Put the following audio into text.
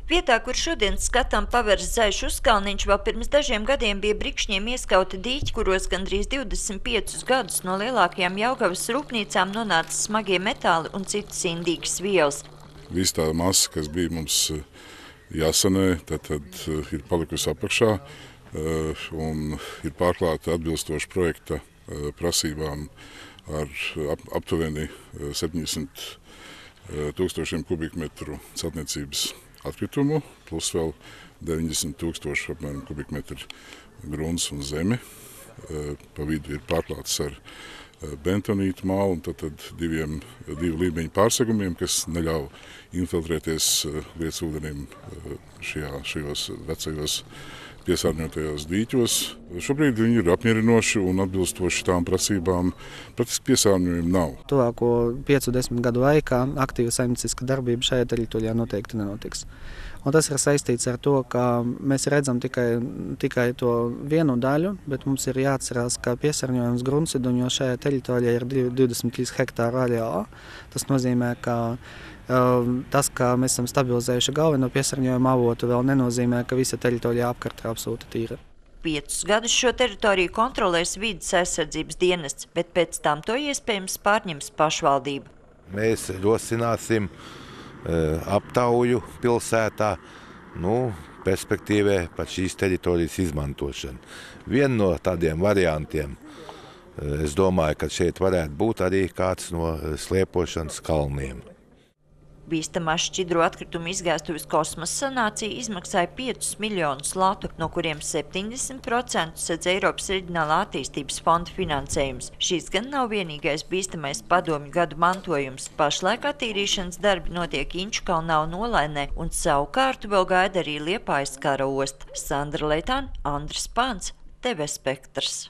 Vietā, kur šodien skatām pavērs Zaļš uzkalniņš, vēl pirms dažiem gadiem bija brikšņiem ieskauti dīķi, kuros gandrīz 25 gadus no lielākajām Jelgavas rūpnīcām nonāca smagie metāli un citas indīgas vielas. Visa tā masa, kas bija mums jāsanē, tad ir palikusi apakšā un ir pārklāta atbilstoši projekta prasībām ar aptuveni 70 000 kubikmetru celtniecības atkritumu, plus vēl 90 000 apmēram kubikmetru grunts un zeme. Pa vidu ir pārklāts ar bentonītu mālu un tad divu līmeņu pārsegumiem, kas neļauj infiltrēties lietas ūdenim šajos vecajos piesārņotajos dīķos. Šobrīd viņi ir apmierinoši un atbilstoši tām prasībām. Praktiski piesārņojumu nav. Tuvāko 5-10 gadu laikā aktīva saimnieciska darbība šajā teritorijā noteikti nenotiks. Un tas ir saistīts ar to, ka mēs redzam tikai to vienu daļu, bet mums ir jāatcerās, ka piesārņojums gruntsiduņos šajā teritorijā ir 23 hektāru areālā. Tas nozīmē, ka tas, ka mēs esam stabilizējuši galveno piesārņojumu avotu, vēl nenozīmē, ka visa teritorija apkārt ir absolūti tīra. 5 gadus šo teritoriju kontrolēs vides aizsardzības dienests, bet pēc tam to iespējams pārņems pašvaldība. Mēs rosināsim aptauju pilsētā, perspektīvē par šīs teritorijas izmantošanu. Viena no tādiem variantiem, es domāju, ka šeit varētu būt arī kāds no slēpošanas kalniem. Bīstamās šķidro atkritumu izgāstuves kosmosa sanācija izmaksāja 5 miljonus latu, no kuriem 70% sedz Eiropas reģionālā attīstības fonda finansējums. Šīs gan nav vienīgais bīstamais padomju gadu mantojums. Pašlaik attīrīšanas darbi notiek Inčukalnā un Olainē, un savukārt vēl gaida arī Liepājas kara osta. Sandra Leitāne, Andris Pāns, TV Spektrs.